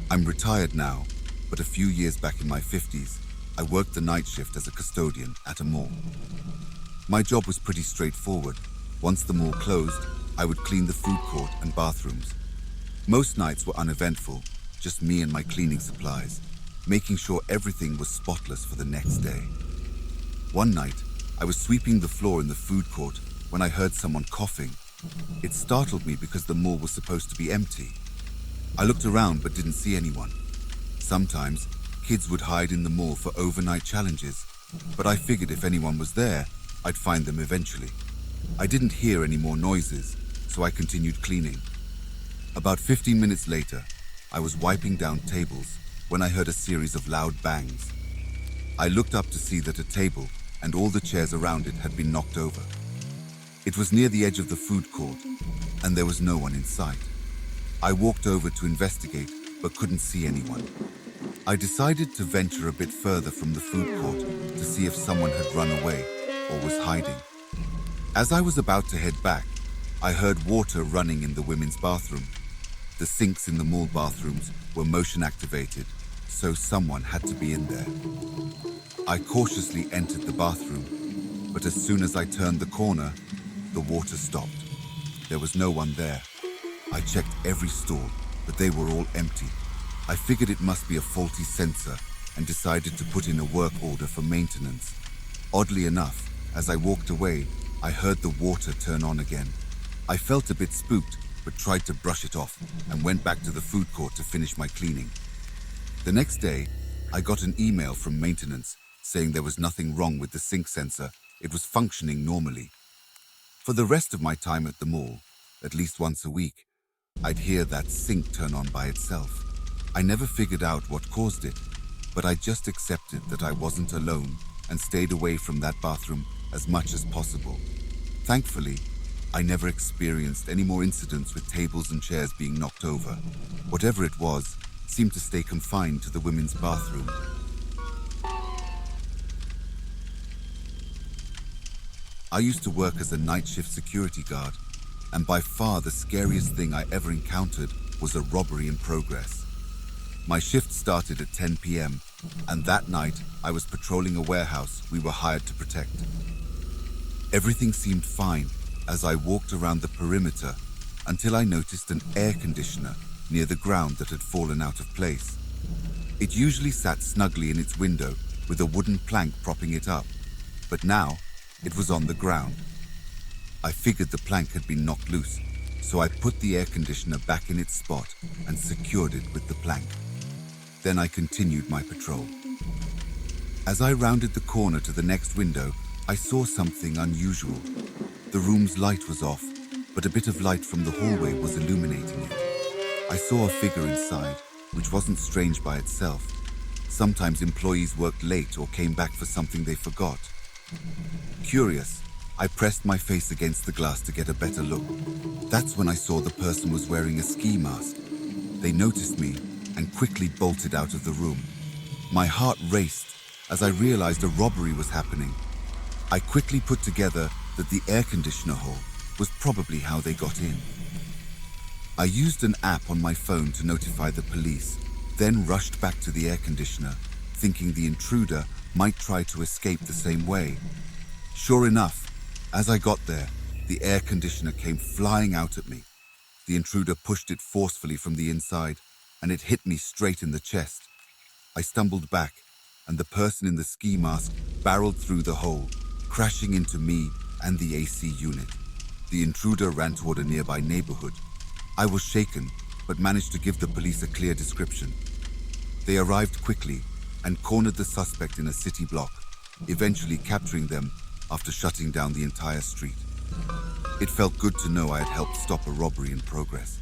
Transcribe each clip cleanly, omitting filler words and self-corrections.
I'm retired now, but a few years back in my 50s, I worked the night shift as a custodian at a mall. My job was pretty straightforward. Once the mall closed, I would clean the food court and bathrooms. Most nights were uneventful, just me and my cleaning supplies, making sure everything was spotless for the next day. One night, I was sweeping the floor in the food court when I heard someone coughing. It startled me because the mall was supposed to be empty. I looked around but didn't see anyone. Sometimes, kids would hide in the mall for overnight challenges, but I figured if anyone was there, I'd find them eventually. I didn't hear any more noises, so I continued cleaning. About 15 minutes later, I was wiping down tables when I heard a series of loud bangs. I looked up to see that a table and all the chairs around it had been knocked over. It was near the edge of the food court, and there was no one in sight. I walked over to investigate, but couldn't see anyone. I decided to venture a bit further from the food court to see if someone had run away or was hiding. As I was about to head back, I heard water running in the women's bathroom. The sinks in the mall bathrooms were motion activated, so someone had to be in there. I cautiously entered the bathroom, but as soon as I turned the corner, the water stopped. There was no one there. I checked every stall, but they were all empty. I figured it must be a faulty sensor and decided to put in a work order for maintenance. Oddly enough, as I walked away, I heard the water turn on again. I felt a bit spooked, but tried to brush it off and went back to the food court to finish my cleaning. The next day, I got an email from maintenance saying there was nothing wrong with the sink sensor. It was functioning normally. For the rest of my time at the mall, at least once a week, I'd hear that sink turn on by itself. I never figured out what caused it, but I just accepted that I wasn't alone and stayed away from that bathroom as much as possible. Thankfully, I never experienced any more incidents with tables and chairs being knocked over. Whatever it was, seemed to stay confined to the women's bathroom. I used to work as a night shift security guard, and by far the scariest thing I ever encountered was a robbery in progress. My shift started at 10 p.m., and that night I was patrolling a warehouse we were hired to protect. Everything seemed fine as I walked around the perimeter until I noticed an air conditioner near the ground that had fallen out of place. It usually sat snugly in its window with a wooden plank propping it up, but now it was on the ground. I figured the plank had been knocked loose, so I put the air conditioner back in its spot and secured it with the plank. Then I continued my patrol. As I rounded the corner to the next window, I saw something unusual. The room's light was off, but a bit of light from the hallway was illuminating it. I saw a figure inside, which wasn't strange by itself. Sometimes employees worked late or came back for something they forgot. Curious, I pressed my face against the glass to get a better look. That's when I saw the person was wearing a ski mask. They noticed me and quickly bolted out of the room. My heart raced as I realized a robbery was happening. I quickly put together that the air conditioner hole was probably how they got in. I used an app on my phone to notify the police, then rushed back to the air conditioner, thinking the intruder might try to escape the same way. Sure enough, as I got there, the air conditioner came flying out at me. The intruder pushed it forcefully from the inside, and it hit me straight in the chest. I stumbled back, and the person in the ski mask barreled through the hole, crashing into me and the AC unit. The intruder ran toward a nearby neighborhood. I was shaken, but managed to give the police a clear description. They arrived quickly and cornered the suspect in a city block, eventually capturing them after shutting down the entire street. It felt good to know I had helped stop a robbery in progress,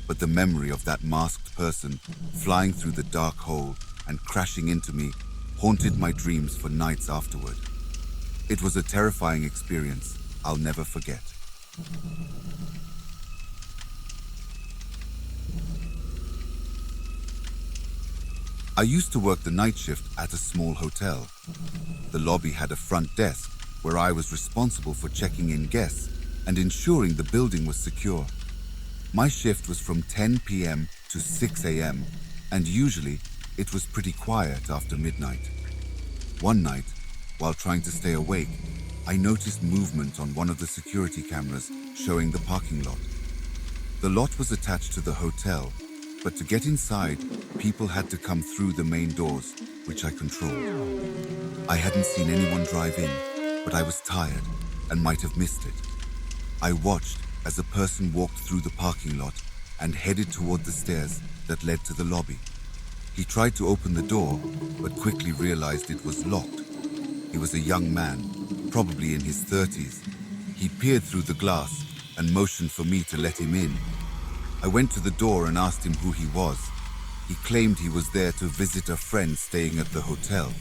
but the memory of that masked person flying through the dark hole and crashing into me haunted my dreams for nights afterward. It was a terrifying experience I'll never forget. I used to work the night shift at a small hotel. The lobby had a front desk where I was responsible for checking in guests and ensuring the building was secure. My shift was from 10 p.m. to 6 a.m., and usually it was pretty quiet after midnight. One night, while trying to stay awake, I noticed movement on one of the security cameras showing the parking lot. The lot was attached to the hotel, but to get inside, people had to come through the main doors, which I controlled. I hadn't seen anyone drive in, but I was tired and might have missed it. I watched as a person walked through the parking lot and headed toward the stairs that led to the lobby. He tried to open the door, but quickly realized it was locked. He was a young man, probably in his 30s. He peered through the glass and motioned for me to let him in. I went to the door and asked him who he was. He claimed he was there to visit a friend staying at the hotel,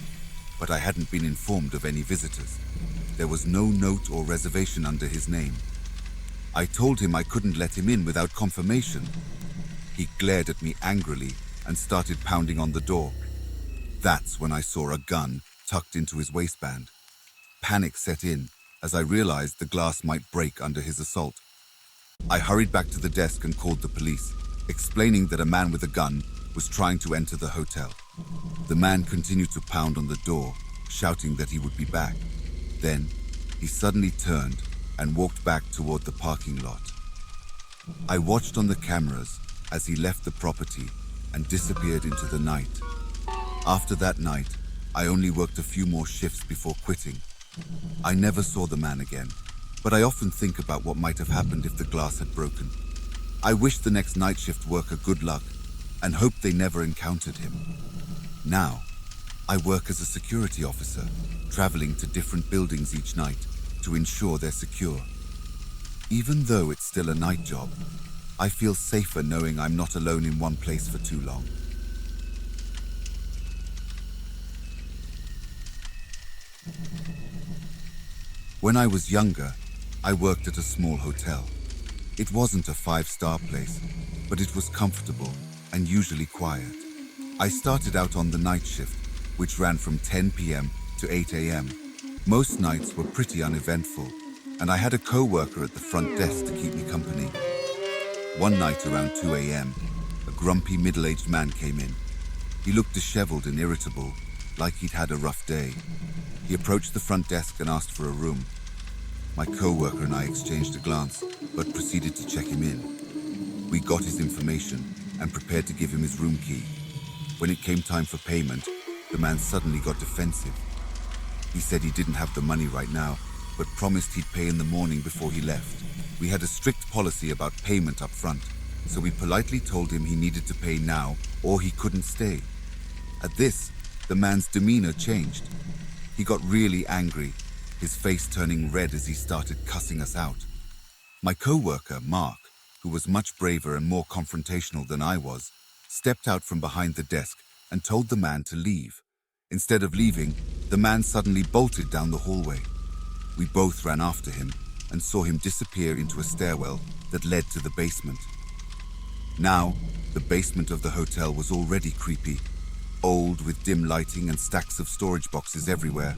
but I hadn't been informed of any visitors. There was no note or reservation under his name. I told him I couldn't let him in without confirmation. He glared at me angrily and started pounding on the door. That's when I saw a gun tucked into his waistband. Panic set in as I realized the glass might break under his assault. I hurried back to the desk and called the police, explaining that a man with a gun was trying to enter the hotel. The man continued to pound on the door, shouting that he would be back. Then, he suddenly turned and walked back toward the parking lot. I watched on the cameras as he left the property and disappeared into the night. After that night, I only worked a few more shifts before quitting. I never saw the man again, but I often think about what might have happened if the glass had broken. I wish the next night shift worker good luck and hope they never encountered him. Now, I work as a security officer, traveling to different buildings each night to ensure they're secure. Even though it's still a night job, I feel safer knowing I'm not alone in one place for too long. When I was younger, I worked at a small hotel. It wasn't a 5-star place, but it was comfortable and usually quiet. I started out on the night shift, which ran from 10 p.m. to 8 a.m. Most nights were pretty uneventful, and I had a co-worker at the front desk to keep me company. One night around 2 a.m., a grumpy middle-aged man came in. He looked disheveled and irritable, like he'd had a rough day. He approached the front desk and asked for a room. My co-worker and I exchanged a glance, but proceeded to check him in. We got his information and prepared to give him his room key. When it came time for payment, the man suddenly got defensive. He said he didn't have the money right now, but promised he'd pay in the morning before he left. We had a strict policy about payment up front, so we politely told him he needed to pay now or he couldn't stay. At this, the man's demeanor changed. He got really angry, his face turning red as he started cussing us out. My co-worker, Mark, who was much braver and more confrontational than I was, stepped out from behind the desk and told the man to leave. Instead of leaving, the man suddenly bolted down the hallway. We both ran after him and saw him disappear into a stairwell that led to the basement. Now, the basement of the hotel was already creepy, old with dim lighting and stacks of storage boxes everywhere.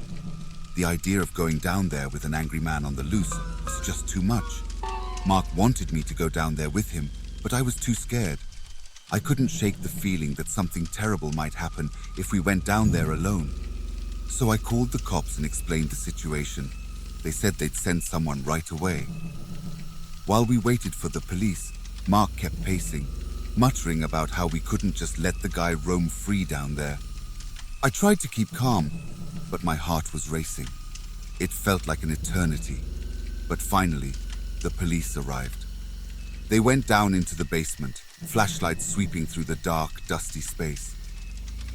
The idea of going down there with an angry man on the loose was just too much. Mark wanted me to go down there with him, but I was too scared. I couldn't shake the feeling that something terrible might happen if we went down there alone. So I called the cops and explained the situation. They said they'd send someone right away. While we waited for the police, Mark kept pacing, muttering about how we couldn't just let the guy roam free down there. I tried to keep calm, but my heart was racing. It felt like an eternity. But finally, the police arrived. They went down into the basement, flashlights sweeping through the dark, dusty space.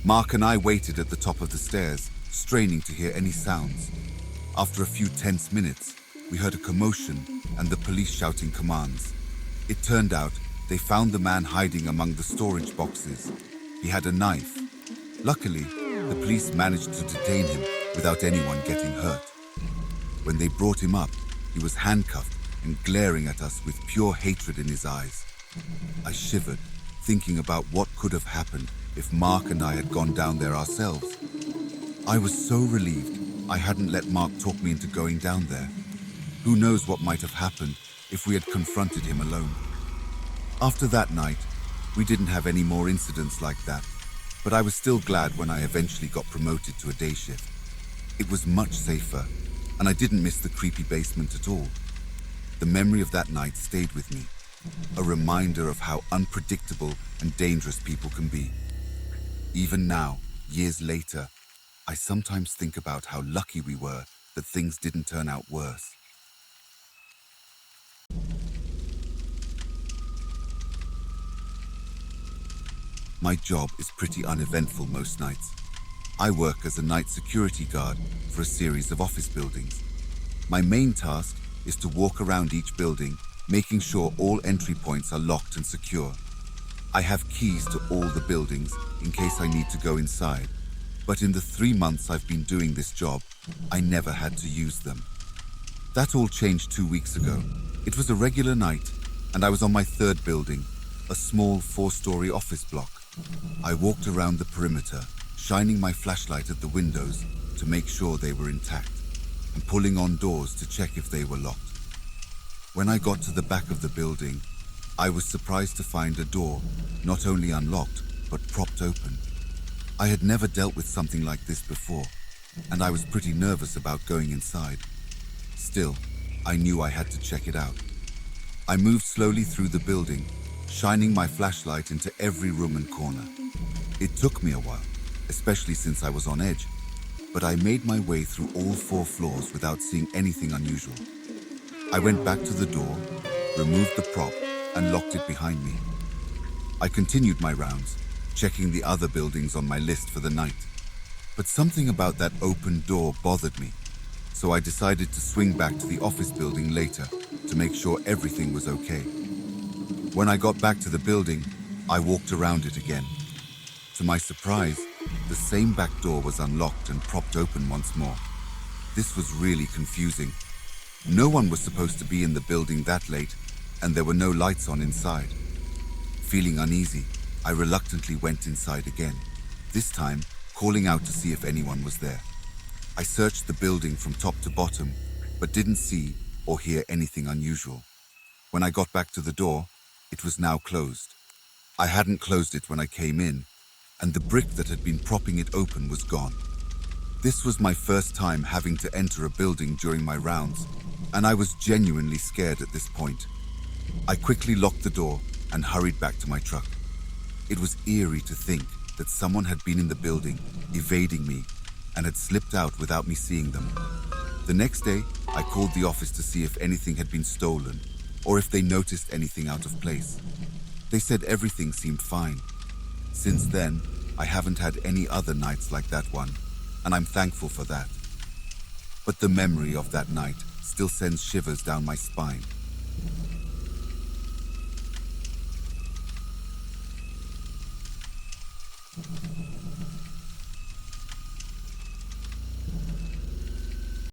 Mark and I waited at the top of the stairs, straining to hear any sounds. After a few tense minutes, we heard a commotion and the police shouting commands. It turned out they found the man hiding among the storage boxes. He had a knife. Luckily, the police managed to detain him without anyone getting hurt. When they brought him up, he was handcuffed and glaring at us with pure hatred in his eyes. I shivered, thinking about what could have happened if Mark and I had gone down there ourselves. I was so relieved I hadn't let Mark talk me into going down there. Who knows what might have happened if we had confronted him alone. After that night, we didn't have any more incidents like that. but I was still glad when I eventually got promoted to a day shift. It was much safer, and I didn't miss the creepy basement at all. The memory of that night stayed with me, a reminder of how unpredictable and dangerous people can be. Even now, years later, I sometimes think about how lucky we were that things didn't turn out worse. My job is pretty uneventful most nights. I work as a night security guard for a series of office buildings. My main task is to walk around each building, making sure all entry points are locked and secure. I have keys to all the buildings in case I need to go inside, but in the 3 months I've been doing this job, I never had to use them. That all changed 2 weeks ago. It was a regular night, and I was on my third building, a small 4-story office block. I walked around the perimeter, shining my flashlight at the windows to make sure they were intact, and pulling on doors to check if they were locked. When I got to the back of the building, I was surprised to find a door not only unlocked, but propped open. I had never dealt with something like this before, and I was pretty nervous about going inside. Still, I knew I had to check it out. I moved slowly through the building, shining my flashlight into every room and corner. It took me a while, especially since I was on edge, but I made my way through all 4 floors without seeing anything unusual. I went back to the door, removed the prop, and locked it behind me. I continued my rounds, checking the other buildings on my list for the night. But something about that open door bothered me, so I decided to swing back to the office building later to make sure everything was okay. When I got back to the building, I walked around it again. To my surprise, the same back door was unlocked and propped open once more. This was really confusing. No one was supposed to be in the building that late, and there were no lights on inside. Feeling uneasy, I reluctantly went inside again, this time calling out to see if anyone was there. I searched the building from top to bottom, but didn't see or hear anything unusual. When I got back to the door, it was now closed. I hadn't closed it when I came in, and the brick that had been propping it open was gone. This was my first time having to enter a building during my rounds, and I was genuinely scared at this point. I quickly locked the door and hurried back to my truck. It was eerie to think that someone had been in the building, evading me, and had slipped out without me seeing them. The next day, I called the office to see if anything had been stolen, or if they noticed anything out of place. They said everything seemed fine. Since then, I haven't had any other nights like that one, and I'm thankful for that. But the memory of that night still sends shivers down my spine.